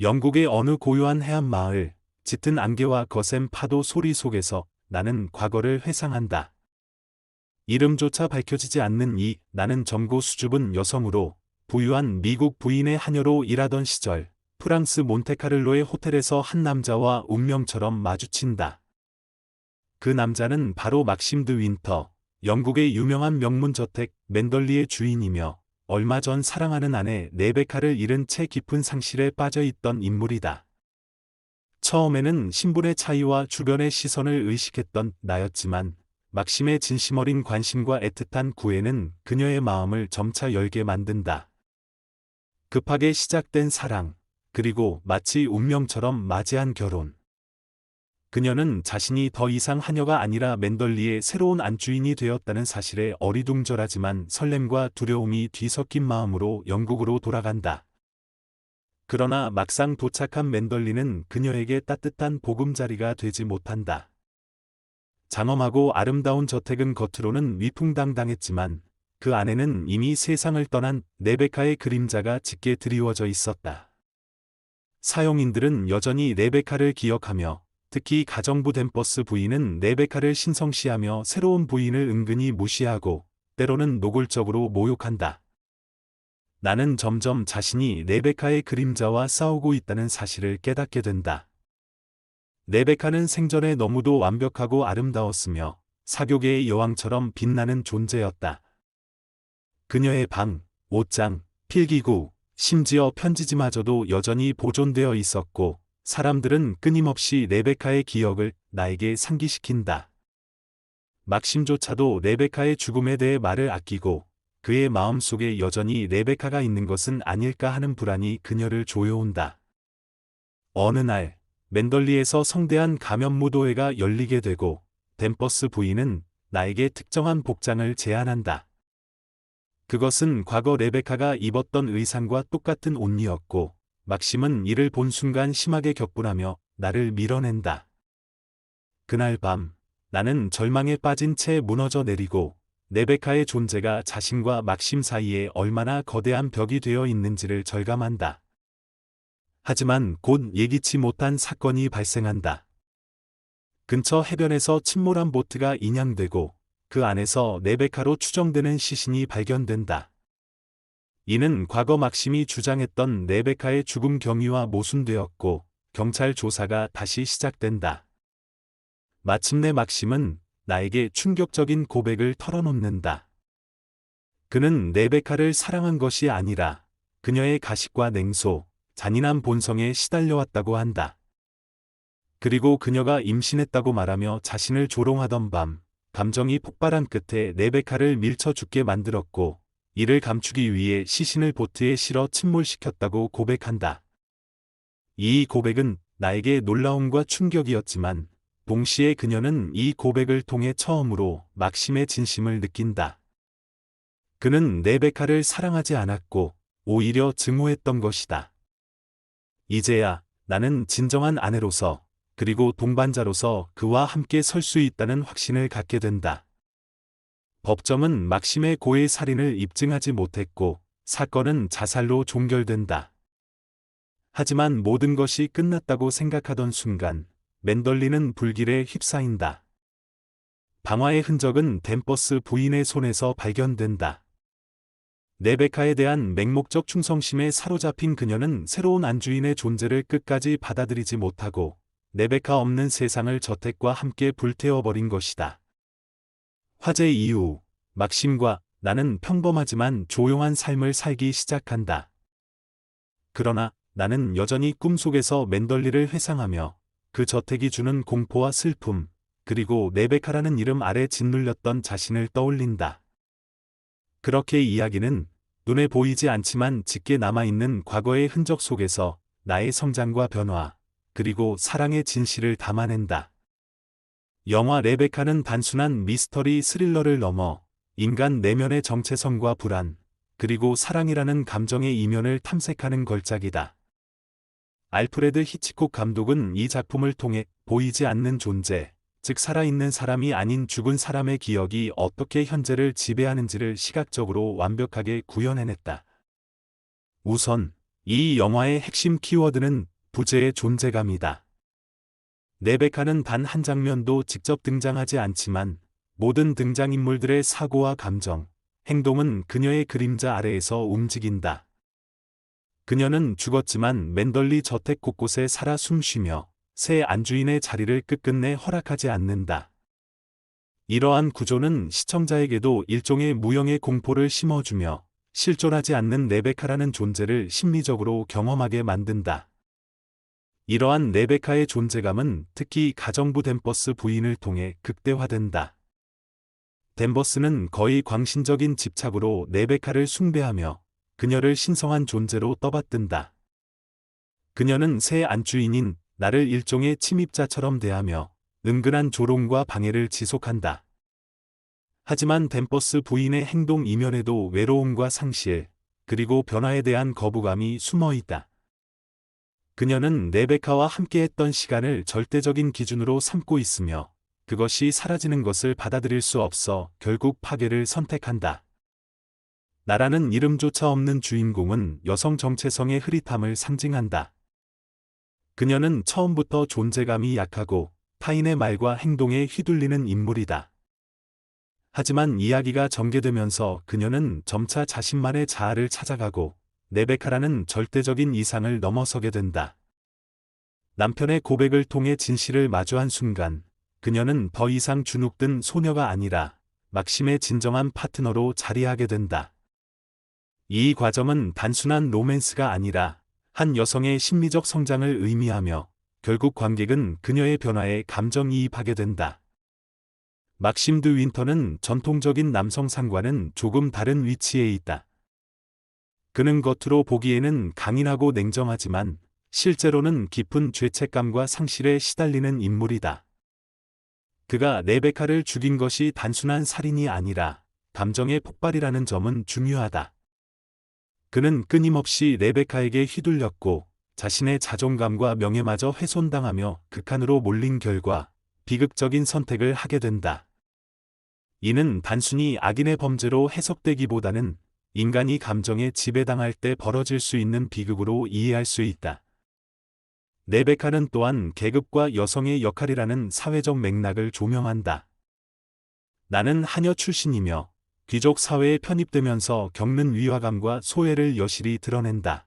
영국의 어느 고요한 해안 마을, 짙은 안개와 거센 파도 소리 속에서 나는 과거를 회상한다. 이름조차 밝혀지지 않는 나는 젊고 수줍은 여성으로 부유한 미국 부인의 하녀로 일하던 시절, 프랑스 몬테카를로의 호텔에서 한 남자와 운명처럼 마주친다. 그 남자는 바로 막심 드 윈터, 영국의 유명한 명문저택 맨덜리의 주인이며 얼마 전 사랑하는 아내 레베카를 잃은 채 깊은 상실에 빠져 있던 인물이다. 처음에는 신분의 차이와 주변의 시선을 의식했던 나였지만 막심의 진심 어린 관심과 애틋한 구애는 그녀의 마음을 점차 열게 만든다. 급하게 시작된 사랑, 그리고 마치 운명처럼 맞이한 결혼. 그녀는 자신이 더 이상 하녀가 아니라 맨덜리의 새로운 안주인이 되었다는 사실에 어리둥절하지만 설렘과 두려움이 뒤섞인 마음으로 영국으로 돌아간다. 그러나 막상 도착한 맨덜리는 그녀에게 따뜻한 보금자리가 되지 못한다. 장엄하고 아름다운 저택은 겉으로는 위풍당당했지만 그 안에는 이미 세상을 떠난 레베카의 그림자가 짙게 드리워져 있었다. 사용인들은 여전히 레베카를 기억하며 특히 가정부 댐버스 부인은 레베카를 신성시하며 새로운 부인을 은근히 무시하고 때로는 노골적으로 모욕한다. 나는 점점 자신이 레베카의 그림자와 싸우고 있다는 사실을 깨닫게 된다. 레베카는 생전에 너무도 완벽하고 아름다웠으며 사교계의 여왕처럼 빛나는 존재였다. 그녀의 방, 옷장, 필기구, 심지어 편지지마저도 여전히 보존되어 있었고 사람들은 끊임없이 레베카의 기억을 나에게 상기시킨다. 막심조차도 레베카의 죽음에 대해 말을 아끼고 그의 마음속에 여전히 레베카가 있는 것은 아닐까 하는 불안이 그녀를 조여온다. 어느 날 맨덜리에서 성대한 가면무도회가 열리게 되고 댐버스 부인은 나에게 특정한 복장을 제안한다. 그것은 과거 레베카가 입었던 의상과 똑같은 옷이었고 막심은 이를 본 순간 심하게 격분하며 나를 밀어낸다. 그날 밤 나는 절망에 빠진 채 무너져 내리고 레베카의 존재가 자신과 막심 사이에 얼마나 거대한 벽이 되어 있는지를 절감한다. 하지만 곧 예기치 못한 사건이 발생한다. 근처 해변에서 침몰한 보트가 인양되고 그 안에서 레베카로 추정되는 시신이 발견된다. 이는 과거 막심이 주장했던 레베카의 죽음 경위와 모순되었고 경찰 조사가 다시 시작된다. 마침내 막심은 나에게 충격적인 고백을 털어놓는다. 그는 레베카를 사랑한 것이 아니라 그녀의 가식과 냉소, 잔인한 본성에 시달려왔다고 한다. 그리고 그녀가 임신했다고 말하며 자신을 조롱하던 밤, 감정이 폭발한 끝에 레베카를 밀쳐 죽게 만들었고 이를 감추기 위해 시신을 보트에 실어 침몰시켰다고 고백한다. 이 고백은 나에게 놀라움과 충격이었지만 동시에 그녀는 이 고백을 통해 처음으로 막심의 진심을 느낀다. 그는 레베카를 사랑하지 않았고 오히려 증오했던 것이다. 이제야 나는 진정한 아내로서 그리고 동반자로서 그와 함께 설 수 있다는 확신을 갖게 된다. 법정은 막심의 고해 살인을 입증하지 못했고 사건은 자살로 종결된다. 하지만 모든 것이 끝났다고 생각하던 순간 맨덜리는 불길에 휩싸인다. 방화의 흔적은 댐버스 부인의 손에서 발견된다. 레베카에 대한 맹목적 충성심에 사로잡힌 그녀는 새로운 안주인의 존재를 끝까지 받아들이지 못하고 레베카 없는 세상을 저택과 함께 불태워버린 것이다. 화재 이후 막심과 나는 평범하지만 조용한 삶을 살기 시작한다. 그러나 나는 여전히 꿈속에서 맨덜리를 회상하며 그 저택이 주는 공포와 슬픔, 그리고 레베카라는 이름 아래 짓눌렸던 자신을 떠올린다. 그렇게 이야기는 눈에 보이지 않지만 짙게 남아있는 과거의 흔적 속에서 나의 성장과 변화, 그리고 사랑의 진실을 담아낸다. 영화 레베카는 단순한 미스터리 스릴러를 넘어 인간 내면의 정체성과 불안, 그리고 사랑이라는 감정의 이면을 탐색하는 걸작이다. 알프레드 히치콕 감독은 이 작품을 통해 보이지 않는 존재, 즉 살아있는 사람이 아닌 죽은 사람의 기억이 어떻게 현재를 지배하는지를 시각적으로 완벽하게 구현해냈다. 우선 이 영화의 핵심 키워드는 부재의 존재감이다. 레베카는 단 한 장면도 직접 등장하지 않지만 모든 등장인물들의 사고와 감정, 행동은 그녀의 그림자 아래에서 움직인다. 그녀는 죽었지만 맨덜리 저택 곳곳에 살아 숨쉬며 새 안주인의 자리를 끝끝내 허락하지 않는다. 이러한 구조는 시청자에게도 일종의 무형의 공포를 심어주며 실존하지 않는 레베카라는 존재를 심리적으로 경험하게 만든다. 이러한 레베카의 존재감은 특히 가정부 댄버스 부인을 통해 극대화된다. 댄버스는 거의 광신적인 집착으로 레베카를 숭배하며 그녀를 신성한 존재로 떠받든다. 그녀는 새 안주인인 나를 일종의 침입자처럼 대하며 은근한 조롱과 방해를 지속한다. 하지만 댄버스 부인의 행동 이면에도 외로움과 상실, 그리고 변화에 대한 거부감이 숨어 있다. 그녀는 레베카와 함께했던 시간을 절대적인 기준으로 삼고 있으며 그것이 사라지는 것을 받아들일 수 없어 결국 파괴를 선택한다. 나라는 이름조차 없는 주인공은 여성 정체성의 흐릿함을 상징한다. 그녀는 처음부터 존재감이 약하고 타인의 말과 행동에 휘둘리는 인물이다. 하지만 이야기가 전개되면서 그녀는 점차 자신만의 자아를 찾아가고 레베카라는 절대적인 이상을 넘어서게 된다. 남편의 고백을 통해 진실을 마주한 순간 그녀는 더 이상 주눅든 소녀가 아니라 막심의 진정한 파트너로 자리하게 된다. 이 과정은 단순한 로맨스가 아니라 한 여성의 심리적 성장을 의미하며 결국 관객은 그녀의 변화에 감정이입하게 된다. 막심 드 윈터는 전통적인 남성상과는 조금 다른 위치에 있다. 그는 겉으로 보기에는 강인하고 냉정하지만 실제로는 깊은 죄책감과 상실에 시달리는 인물이다. 그가 레베카를 죽인 것이 단순한 살인이 아니라 감정의 폭발이라는 점은 중요하다. 그는 끊임없이 레베카에게 휘둘렸고 자신의 자존감과 명예마저 훼손당하며 극한으로 몰린 결과 비극적인 선택을 하게 된다. 이는 단순히 악인의 범죄로 해석되기보다는 인간이 감정에 지배당할 때 벌어질 수 있는 비극으로 이해할 수 있다. 레베카는 또한 계급과 여성의 역할이라는 사회적 맥락을 조명한다. 나는 하녀 출신이며 귀족 사회에 편입되면서 겪는 위화감과 소외를 여실히 드러낸다.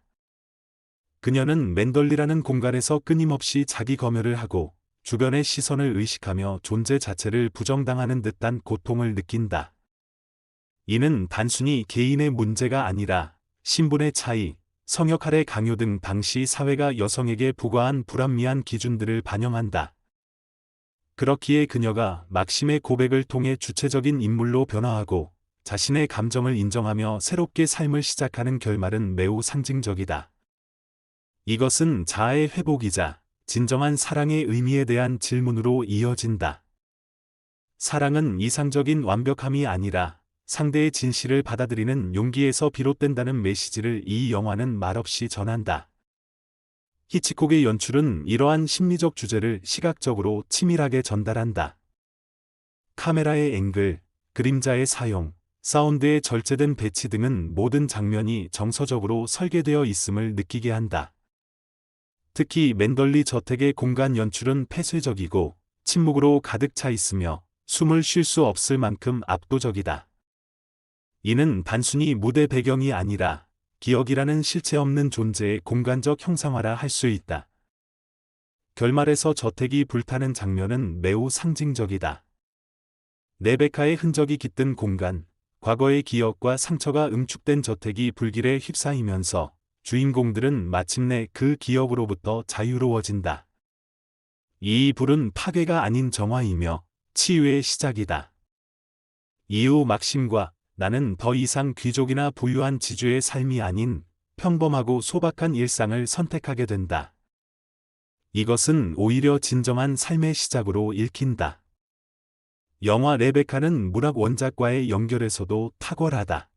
그녀는 맨덜리라는 공간에서 끊임없이 자기 검열을 하고 주변의 시선을 의식하며 존재 자체를 부정당하는 듯한 고통을 느낀다. 이는 단순히 개인의 문제가 아니라 신분의 차이, 성역할의 강요 등 당시 사회가 여성에게 부과한 불합리한 기준들을 반영한다. 그렇기에 그녀가 막심의 고백을 통해 주체적인 인물로 변화하고 자신의 감정을 인정하며 새롭게 삶을 시작하는 결말은 매우 상징적이다. 이것은 자아의 회복이자 진정한 사랑의 의미에 대한 질문으로 이어진다. 사랑은 이상적인 완벽함이 아니라 상대의 진실을 받아들이는 용기에서 비롯된다는 메시지를 이 영화는 말없이 전한다. 히치콕의 연출은 이러한 심리적 주제를 시각적으로 치밀하게 전달한다. 카메라의 앵글, 그림자의 사용, 사운드의 절제된 배치 등은 모든 장면이 정서적으로 설계되어 있음을 느끼게 한다. 특히 맨덜리 저택의 공간 연출은 폐쇄적이고 침묵으로 가득 차 있으며 숨을 쉴 수 없을 만큼 압도적이다. 이는 단순히 무대 배경이 아니라 기억이라는 실체 없는 존재의 공간적 형상화라 할 수 있다. 결말에서 저택이 불타는 장면은 매우 상징적이다. 레베카의 흔적이 깃든 공간, 과거의 기억과 상처가 응축된 저택이 불길에 휩싸이면서 주인공들은 마침내 그 기억으로부터 자유로워진다. 이 불은 파괴가 아닌 정화이며 치유의 시작이다. 이후 막심과 나는 더 이상 귀족이나 부유한 지주의 삶이 아닌 평범하고 소박한 일상을 선택하게 된다. 이것은 오히려 진정한 삶의 시작으로 읽힌다. 영화 레베카는 문학 원작과의 연결에서도 탁월하다.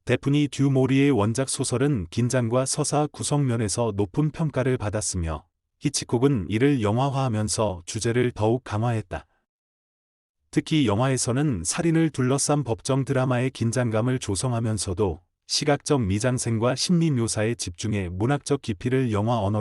데프니 듀 모리의 원작 소설은 긴장과 서사 구성면에서 높은 평가를 받았으며 히치콕은 이를 영화화하면서 주제를 더욱 강화했다. 특히 영화에서는 살인을 둘러싼 법정 드라마의 긴장감을 조성하면서도 시각적 미장센과 심리 묘사에 집중해 문학적 깊이를 영화 언어로